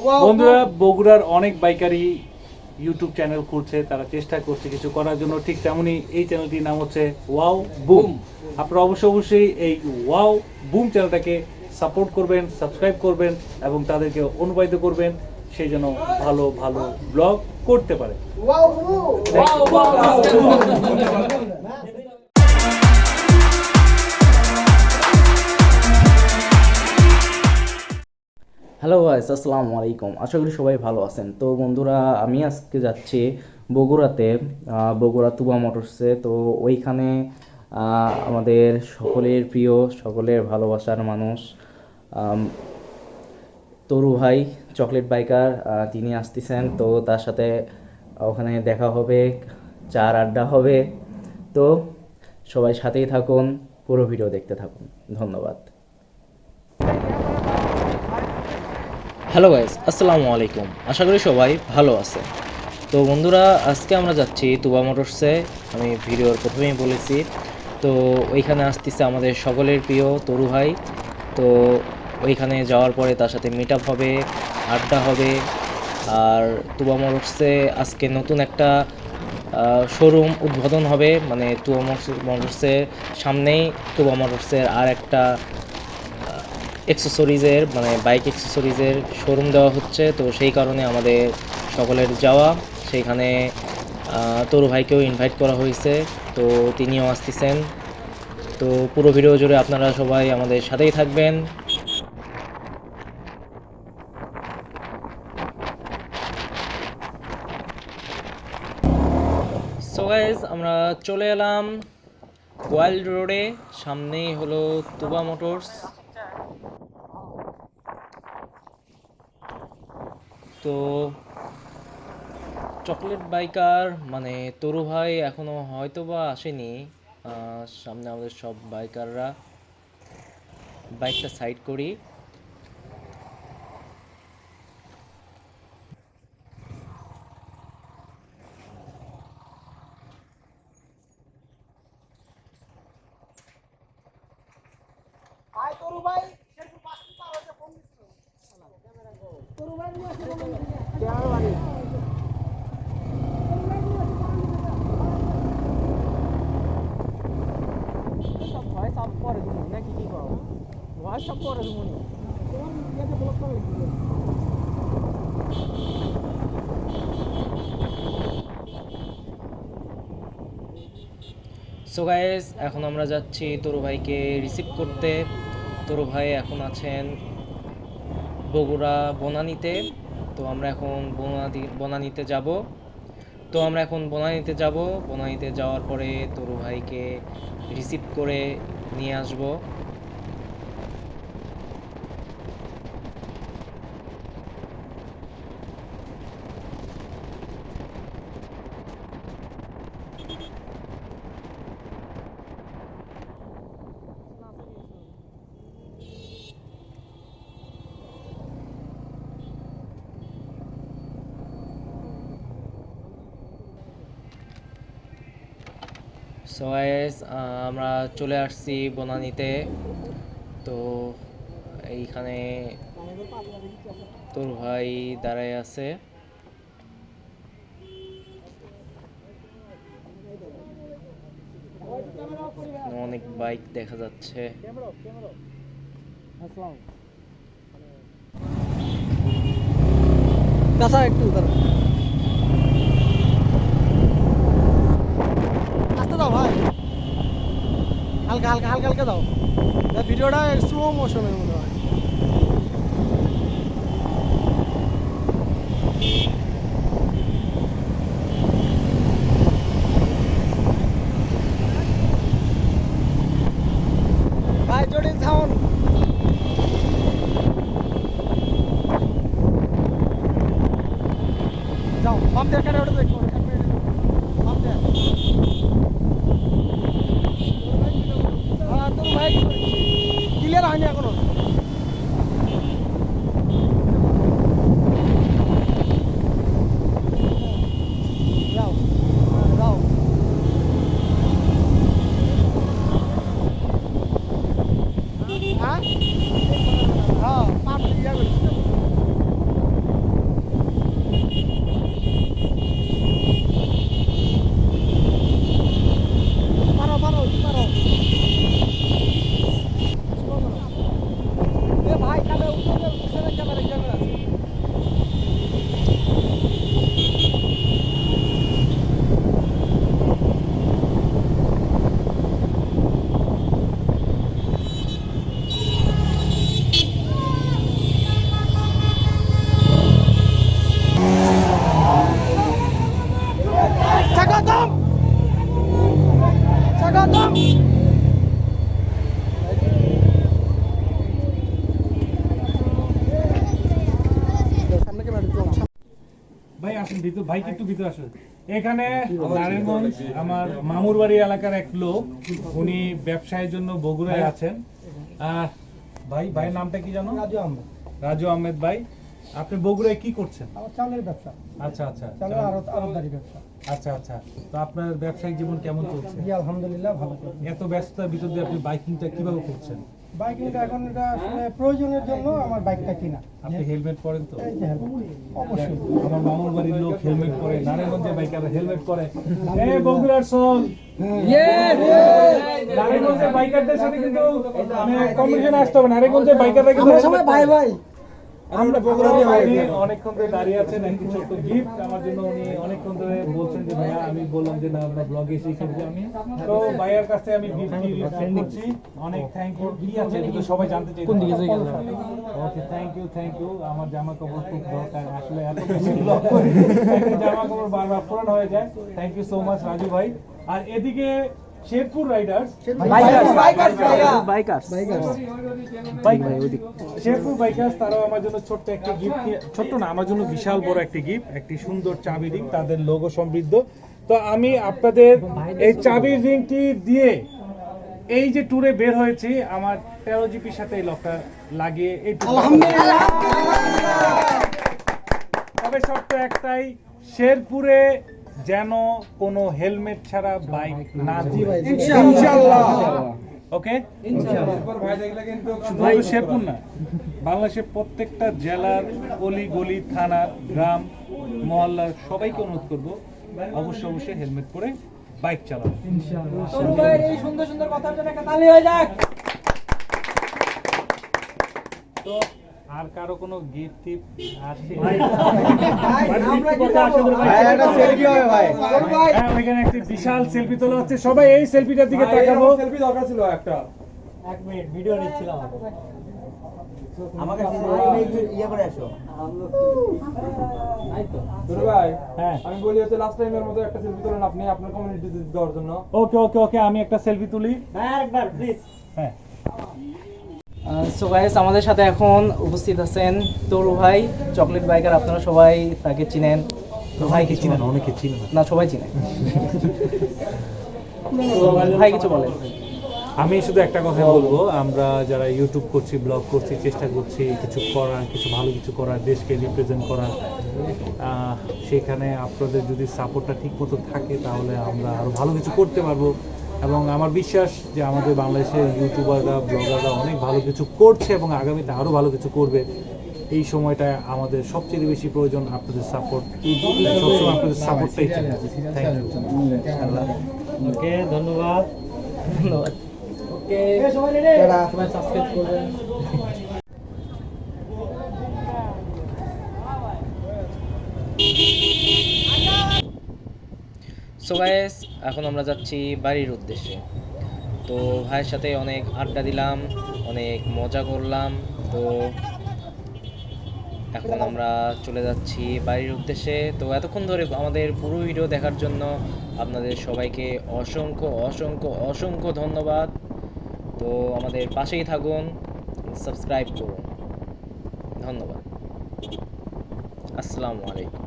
বন্ধুরা, বগুড়ার অনেক বাইকারই ইউটিউব চ্যানেল খুলছে, তারা চেষ্টা করছে কিছু করার জন্য। ঠিক তেমনই এই চ্যানেলটির নাম হচ্ছে ওয়াও বুম। আপনারা অবশ্যই এই ওয়াও বুম চ্যানেলটাকে সাপোর্ট করবেন, সাবস্ক্রাইব করবেন এবং তাদেরকে অনুপ্রাণিত করবেন সেই জন্য ভালো ভালো ব্লগ করতে পারে। হ্যালো গাইস, আসসালামু আলাইকুম। আশা করি সবাই ভালো আছেন। তো বন্ধুরা, আমি আজকে যাচ্ছি বগুড়াতে, বগুড়া তুবা মোটরসে। তো ওইখানে আমাদের সকলের প্রিয়, সকলের ভালোবাসার মানুষ তরু ভাই, চকলেট বাইকার, তিনি আসতেছেন। তো তার সাথে ওখানে দেখা হবে, চার আড্ডা হবে। তো সবাই সাথেই থাকুন, পুরো ভিডিও দেখতে থাকুন। ধন্যবাদ। হ্যালো গাইস, আসসালামু আলাইকুম। আশা করি সবাই ভালো আছে। তো বন্ধুরা, আজকে আমরা যাচ্ছি তুবা মোটরসে। আমি ভিডিওর প্রথমেই বলেছি। তো ওইখানে আসতেছে আমাদের সকলের প্রিয় তরু ভাই। তো ওইখানে যাওয়ার পরে তার সাথে মিট আপ হবে, আড্ডা হবে। আর তুবা মোটরসে আজকে নতুন একটা শোরুম উদ্বোধন হবে, মানে তুবা মোটরসের সামনেই তুবা মোটরসের আর একটা অ্যাক্সেসরিজের, মানে বাইক অ্যাক্সেসরিজের শোরুম দেওয়া হচ্ছে। তো সেই কারণে আমাদের সকলের যাওয়া সেইখানে। তরু ভাইকেও ইনভাইট করা হয়েছে, তো তিনিও আসতেছেন। তো পুরো ভিডিও জুড়ে আপনারা সবাই আমাদের সাথেই থাকবেন। সো গাইজ, আমরা চলে এলাম ওয়াইল্ড রোডে। সামনেই হলো তুবা মোটরস। তো চকলেট বাইকার মানে তরু ভাই এখনো হয়তো বা আসেনি। সামনে আমাদের সব বাইকাররা। বাইকটা সাইড করি। সো গাইস, এখন আমরা যাচ্ছি তরু ভাইকে রিসিভ করতে। তরু ভাই এখন আছেন বগুড়া বনানীতে। তো আমরা এখন বনানীতে যাব। বনানীতে যাওয়ার পরে তরু ভাইকে রিসিভ করে নিয়ে আসব। সো গাইস, আমরা চলে আসছি বনানীতে। তো এইখানে তোর ভাই দাঁড়ায় আছে। অনেক বাইক দেখা যাচ্ছে। একটু আস্তে দাও ভাই, হালকা হালকা হালকা হালকা দাও। ভিডিওটা স্লো মোশনের মধ্যে হয়। ভাই জোরে সাউন্ড। যাও বাম দিয়ে কাটে ওটা দেখো, বাম দিয়ে। তো ভাই ক্লিয়ার হয়নি এখনো। যাও যাও। হ্যাঁ হ্যাঁ পাপ ইয়া করিস। ভাই আসেন ভিতর, ভাই একটু ভিতরে আসেন। এখানে নারায়ণগঞ্জ আমার মামুর বাড়ি এলাকার এক লোক, উনি ব্যবসায়ের জন্য বগুড়ায় আছেন। ভাই ভাইয়ের নামটা কি জানো? রাজু আহমেদ। রাজু আহমেদ ভাই, আপনি বগুড়ায় কি করছেন? আমার চালের ব্যবসা, আচ্ছা আচ্ছা চালের আড়তদারি ব্যবসা। আচ্ছা আচ্ছা, তো আপনার ব্যবসায়িক জীবন কেমন চলছে? জি আলহামদুলিল্লাহ ভালো চলছে। এত ব্যস্ততার ভিতর দিয়ে আপনি বাইকিংটা কিভাবে করছেন? বাইকিংটা এখন এটা আসলে প্রয়োজনের জন্য আমার বাইকটা কিনা। আপনি হেলমেট পরেন তো? এই যে অবশ্যই আমার মামুর বাড়ির লোক হেলমেট পরে, নারায়ণগঞ্জের বাইকাররা হেলমেট পরে। এই বগুড়ার সোল, নারায়ণগঞ্জের বাইকারদের সাথে কিন্তু কম্পিটিশনে আসতে হবে। নারায়ণগঞ্জের বাইকাররা কিন্তু সবাই ভাই ভাই। আমরা বগুড়ারই ভাই। অনেকক্ষণ ধরে দাঁড়িয়ে আছেন, একটি ছোট্ট গিফট আমার জন্য। উনি অনেকক্ষণ ধরে বলছেন যে ভাইয়া, আমি বললাম যে না, আমরা ব্লগে এসে খেলছি আমি, তো ভাইয়ার কাছ থেকে আমি গিফটটি রিসিভ করছি। অনেক থ্যাংক ইউ। কি আছে কিন্তু সবাই জানতে চাই। কোন দিকে যাই? ওকে, থ্যাংক ইউ। আমার জামা কাপড় খুব দরকার, আসলে এত বেশি ব্লগ করি জামা কাপড় বারবার পুরানো হয়ে যায়। Thank you so much Raju ভাই। আর এদিকে শেরপুর রাইডার্স, শেরপুর বাইকার্স, তারাও আমার জন্য ছোট্ট একটা গিফট, ছোট্ট না, আমার জন্য বিশাল বড় একটি গিফট, একটি সুন্দর চাবি রিং, তাদের লোগো সমৃদ্ধ। তো আমি আপনাদের এই চাবি রিংটি দিয়ে এই যে ট্যুরে বের হয়েছি, আমার 13 জিপির সাথে এই লকটা লাগিয়ে এই তবে শর্ত একটাই, শেরপুরে যেন কোনো হেলমেট ছাড়া বাইক না যায়। ইনশাআল্লাহ। ওকে, শুধু শেরপুর না, বাংলাদেশের প্রত্যেকটা জেলার অলি গলি, থানার, গ্রাম, মহল্লার সবাইকে অনুরোধ করবো অবশ্যই হেলমেট পরে বাইক চালাবো। এই সুন্দর সুন্দর কথার জন্য একটা তালি হয়ে যাক। তো আর কারো কোনো গিফট টিপ আছে? হ্যাঁ, ওইখানে একটি বিশাল সেলফি তোলা হচ্ছে, সবাই এই সেলফিটার দিকে তাকাবো। সেলফি দরকার ছিল একটা। এক মিনিট ভিডিও নিচ্ছিলাম। আমাকে ইয়ে করে আসো। দুরু ভাই, হ্যাঁ, আমি বলি হচ্ছে লাস্ট টাইমের মতো একটা সেলফি তোলেন আপনি আপনার কমিউনিটি দেওয়ার জন্য। ওকে, আমি একটা সেলফি তুলি। একবার প্লিজ। হ্যাঁ, সো গাইস, আমাদের সাথে এখন উপস্থিত আছেন তরু ভাই, চকলেট বাইকার। আপনারা সবাই তাকে চিনেন। তো ভাই কি চিনেন? অনেকে চিনে না, সবাই চিনে। তো ভাই কিছু বলেন। আমি শুধু একটা কথা বলবো, আমরা যারা ইউটিউব করছি, ব্লগ করছি, চেষ্টা করছি কিছু করার, কিছু ভালো কিছু করার, দেশকে রিপ্রেজেন্ট করার, সেখানে আপনাদের যদি সাপোর্টটা ঠিক মতো থাকে তাহলে আমরা আরও ভালো কিছু করতে পারবো। এবং আমার বিশ্বাস যে আমাদের বাংলাদেশের ইউটিউবাররা, ব্লগাররা অনেক ভালো কিছু করছে এবং আগামীতে আরও ভালো কিছু করবে। এই সময়টা আমাদের সবচেয়ে বেশি প্রয়োজন আপনাদের সাপোর্ট। সবসময় আপনাদের সাপোর্টটাই চাই। Thank you. ওকে, ধন্যবাদ। ওকে, সবাই সাবস্ক্রাইব করবেন। সো গাইস, এখন আমরা যাচ্ছি বাড়ির উদ্দেশ্যে। তো ভাইয়ের সাথে অনেক আড্ডা দিলাম, অনেক মজা করলাম। তো এখন আমরা চলে যাচ্ছি বাড়ির উদ্দেশ্যে। তো এতক্ষণ ধরে আমাদের পুরো ভিডিও দেখার জন্য আপনাদের সবাইকে অসংখ্য ধন্যবাদ। তো আমাদের পাশেই থাকুন, সাবস্ক্রাইব করুন। ধন্যবাদ। আসসালামু আলাইকুম।